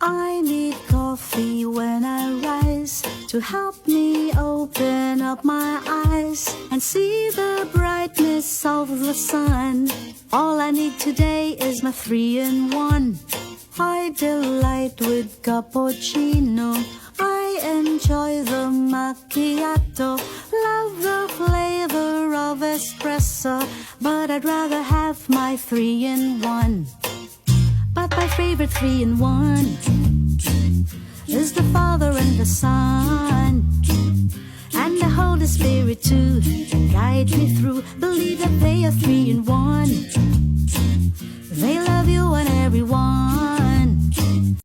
I need coffee when I rise to help me open up my eyes and see the brightness of the sun. All I need today is my 3-in-1. I delight with cappuccino. I enjoy the macchiato. Love the flavor of espresso, but I'd rather have my 3-in-1. But my favorite 3-in-1 is the Father and the Son and the Holy Spirit too. Guide me through, believe that they are 3-in-1. They love you and everyone.